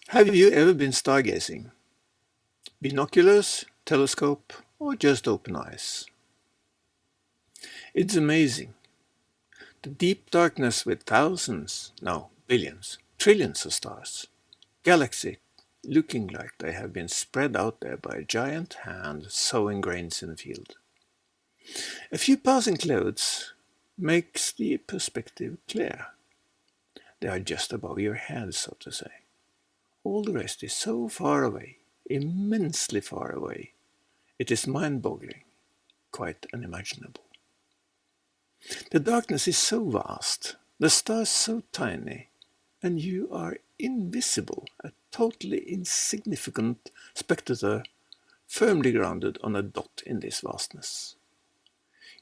Have you ever been stargazing? Binoculars, telescope, or just open eyes? It's amazing. The deep darkness with thousands, no, billions, trillions of stars. Galaxy looking like they have been spread out there by a giant hand sowing grains in a field. A few passing clouds makes the perspective clear. They are just above your head, so to say. All the rest is so far away, immensely far away. It is mind-boggling, quite unimaginable. The darkness is so vast, the stars so tiny, and you are invisible, a totally insignificant spectator firmly grounded on a dot in this vastness.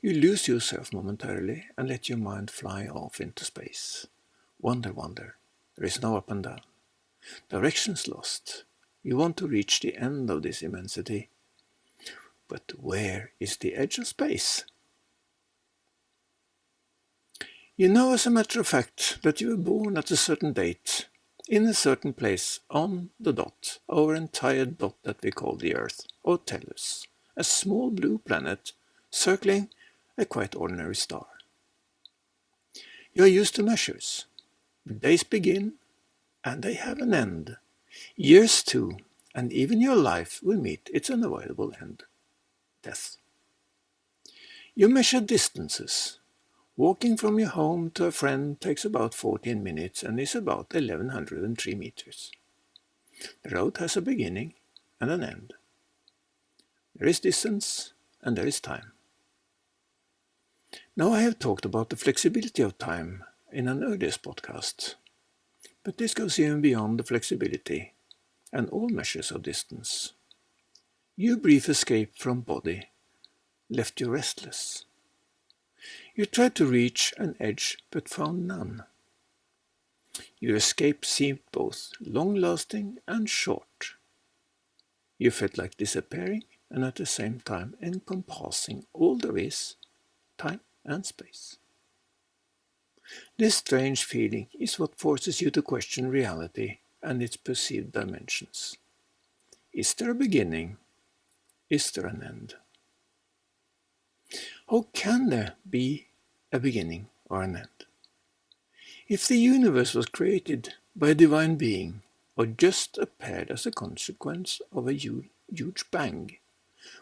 You lose yourself momentarily and let your mind fly off into space. Wonder, wonder. There is no up and down. Directions lost. You want to reach the end of this immensity. But where is the edge of space? You know as a matter of fact that you were born at a certain date, in a certain place, on the dot, our entire dot that we call the Earth, or Tellus, a small blue planet circling a quite ordinary star. You are used to measures. Days begin, and they have an end. Years too, and even your life will meet its unavoidable end, death. You measure distances. Walking from your home to a friend takes about 14 minutes and is about 1103 meters. The road has a beginning and an end. There is distance and there is time. Now I have talked about the flexibility of time in an earlier podcast, but this goes even beyond the flexibility and all measures of distance. Your brief escape from body left you restless. You tried to reach an edge but found none. Your escape seemed both long-lasting and short. You felt like disappearing and at the same time encompassing all there is, time and space. This strange feeling is what forces you to question reality and its perceived dimensions. Is there a beginning? Is there an end? How can there be a beginning or an end? If the universe was created by a divine being or just appeared as a consequence of a huge bang,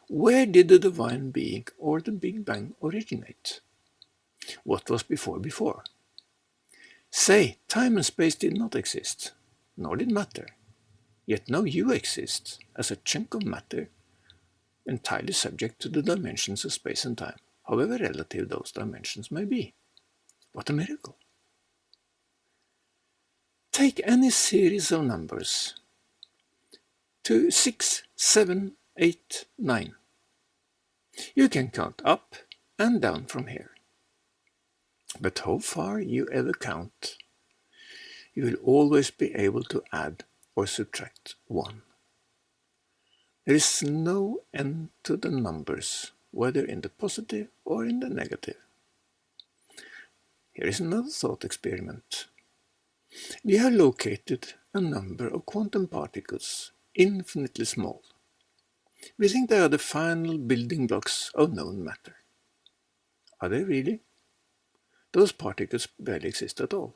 where did the divine being or the Big Bang originate? What was before? Say, time and space did not exist, nor did matter. Yet now you exist as a chunk of matter entirely subject to the dimensions of space and time, however relative those dimensions may be. What a miracle! Take any series of numbers, 2, 6, 7, 8, 9. You can count up and down from here. But how far you ever count, you will always be able to add or subtract 1. There is no end to the numbers, whether in the positive or in the negative. Here is another thought experiment. We have located a number of quantum particles, infinitely small. We think they are the final building blocks of known matter. Are they really? Those particles barely exist at all.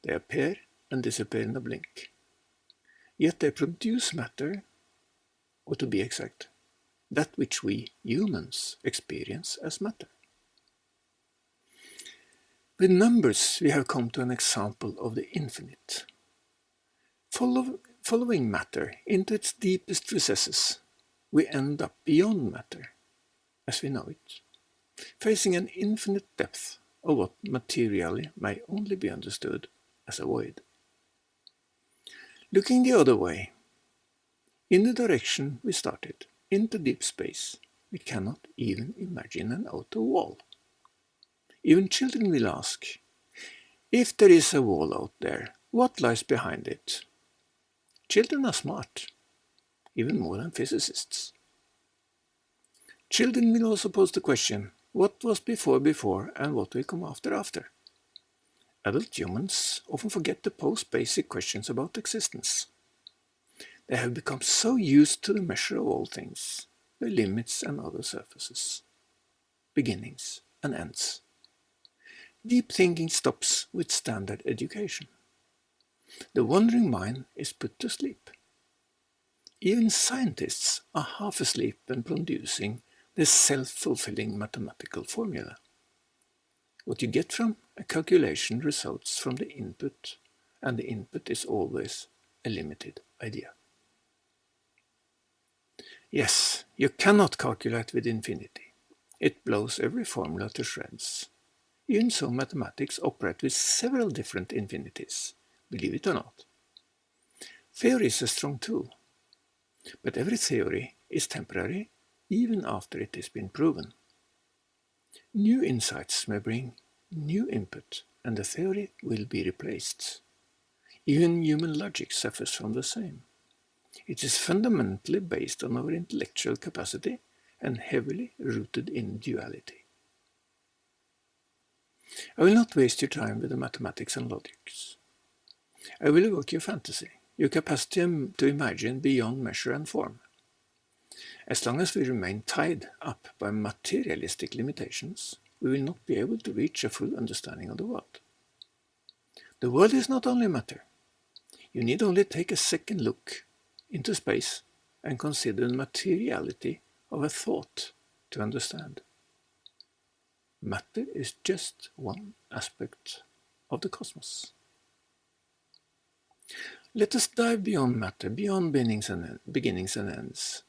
They appear and disappear in a blink. Yet they produce matter, or to be exact, that which we humans experience as matter. With numbers we have come to an example of the infinite. Following matter into its deepest recesses, we end up beyond matter, as we know it, facing an infinite depth of what materially may only be understood as a void. Looking the other way, in the direction we started, into deep space, we cannot even imagine an outer wall. Even children will ask, if there is a wall out there, what lies behind it? Children are smart, even more than physicists. Children will also pose the question, what was before and what will come after? Adult humans often forget to pose basic questions about existence. They have become so used to the measure of all things, their limits and other surfaces, beginnings and ends. Deep thinking stops with standard education. The wandering mind is put to sleep. Even scientists are half asleep when producing this self-fulfilling mathematical formula. What you get from a calculation results from the input, and the input is always a limited idea. Yes, you cannot calculate with infinity. It blows every formula to shreds. Even so, mathematics operate with several different infinities, believe it or not. Theory is a strong tool, but every theory is temporary even after it has been proven. New insights may bring new input, and the theory will be replaced. Even human logic suffers from the same. It is fundamentally based on our intellectual capacity and heavily rooted in duality. I will not waste your time with the mathematics and logics. I will evoke your fantasy, your capacity to imagine beyond measure and form. As long as we remain tied up by materialistic limitations, we will not be able to reach a full understanding of the world. The world is not only matter. You need only take a second look into space and consider the materiality of a thought to understand. Matter is just one aspect of the cosmos. Let us dive beyond matter, beyond beginnings and ends.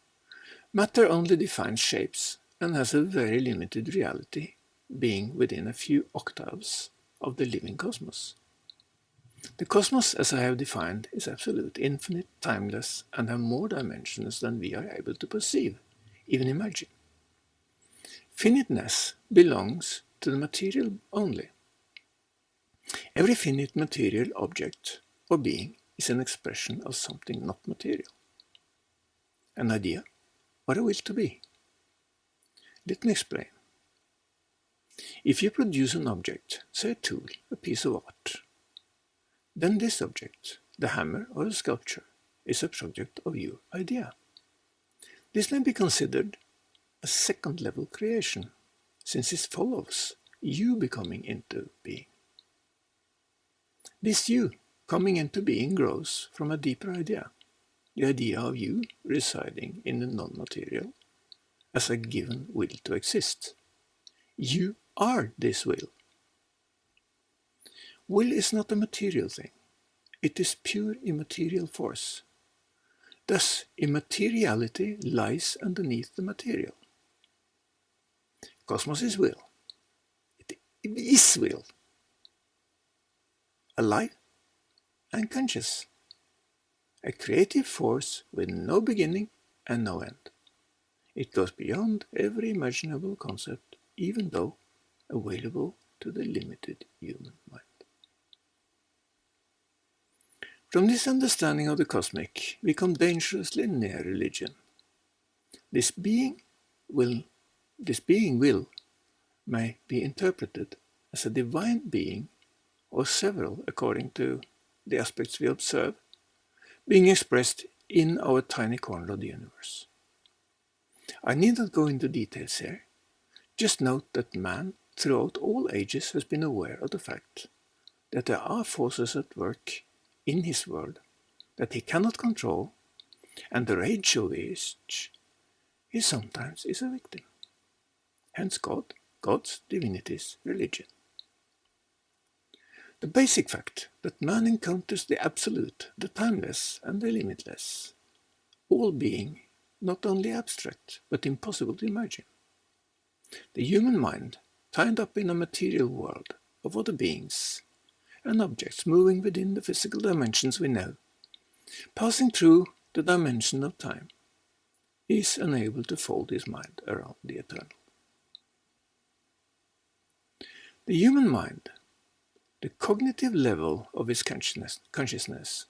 Matter only defines shapes and has a very limited reality, being within a few octaves of the living cosmos. The cosmos, as I have defined, is absolute, infinite, timeless, and have more dimensions than we are able to perceive, even imagine. Finiteness belongs to the material only. Every finite material object or being is an expression of something not material. An idea or a will to be. Let me explain. If you produce an object, say a tool, a piece of art, then this object, the hammer or the sculpture, is a product of your idea. This may be considered a second-level creation, since it follows you becoming into being. This you coming into being grows from a deeper idea, the idea of you residing in the non-material as a given will to exist. You are this will. Will is not a material thing. It is pure immaterial force. Thus, immateriality lies underneath the material. Cosmos is will. It is will. Alive and conscious. A creative force with no beginning and no end. It goes beyond every imaginable concept, even though available to the limited human mind. From this understanding of the cosmic, we come dangerously near religion. This being will may be interpreted as a divine being, or several according to the aspects we observe, being expressed in our tiny corner of the universe. I need not go into details here. Just note that man throughout all ages has been aware of the fact that there are forces at work in his world that he cannot control, and the rage of which he sometimes is a victim. Hence God, gods, divinities, religion. The basic fact that man encounters the absolute, the timeless, and the limitless, all being not only abstract but impossible to imagine. The human mind, tied up in a material world of other beings and objects moving within the physical dimensions we know, passing through the dimension of time, is unable to fold his mind around the eternal. The human mind, the cognitive level of its consciousness,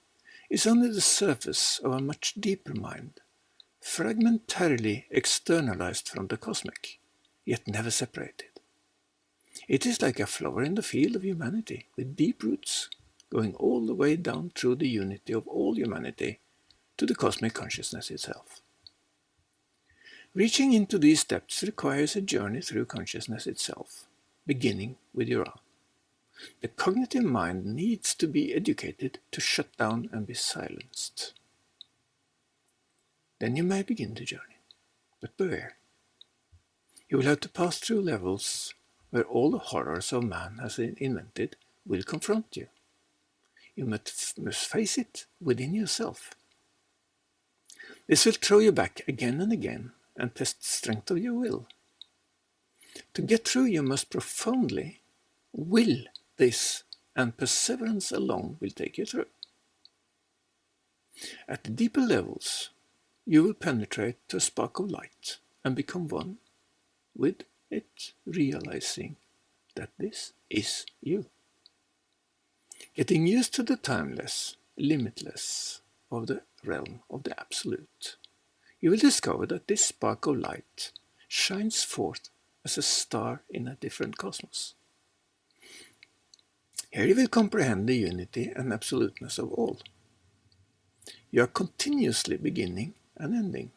is only the surface of a much deeper mind, fragmentarily externalized from the cosmic, yet never separated. It is like a flower in the field of humanity, with deep roots, going all the way down through the unity of all humanity to the cosmic consciousness itself. Reaching into these depths requires a journey through consciousness itself, beginning with your own. The cognitive mind needs to be educated to shut down and be silenced. Then you may begin the journey, but beware. You will have to pass through levels where all the horrors of man has invented will confront you. You must face it within yourself. This will throw you back again and again and test the strength of your will. To get through, you must profoundly will this, and perseverance alone will take you through. At the deeper levels, you will penetrate to a spark of light and become one with it, realizing that this is you. Getting used to the timeless, limitless of the realm of the absolute, you will discover that this spark of light shines forth as a star in a different cosmos. Here you will comprehend the unity and absoluteness of all. You are continuously beginning and ending.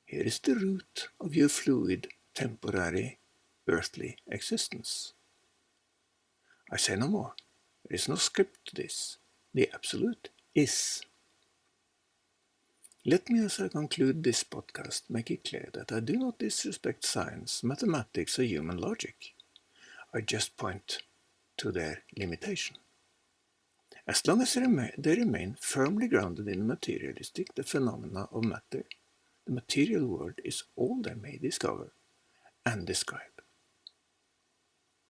Here is the root of your fluid, temporary, earthly existence. I say no more. There is no script to this. The absolute is. Let me, as I conclude this podcast, make it clear that I do not disrespect science, mathematics, or human logic. I just point to their limitation. As long as they remain firmly grounded in the materialistic, the phenomena of matter, the material world is all they may discover and describe.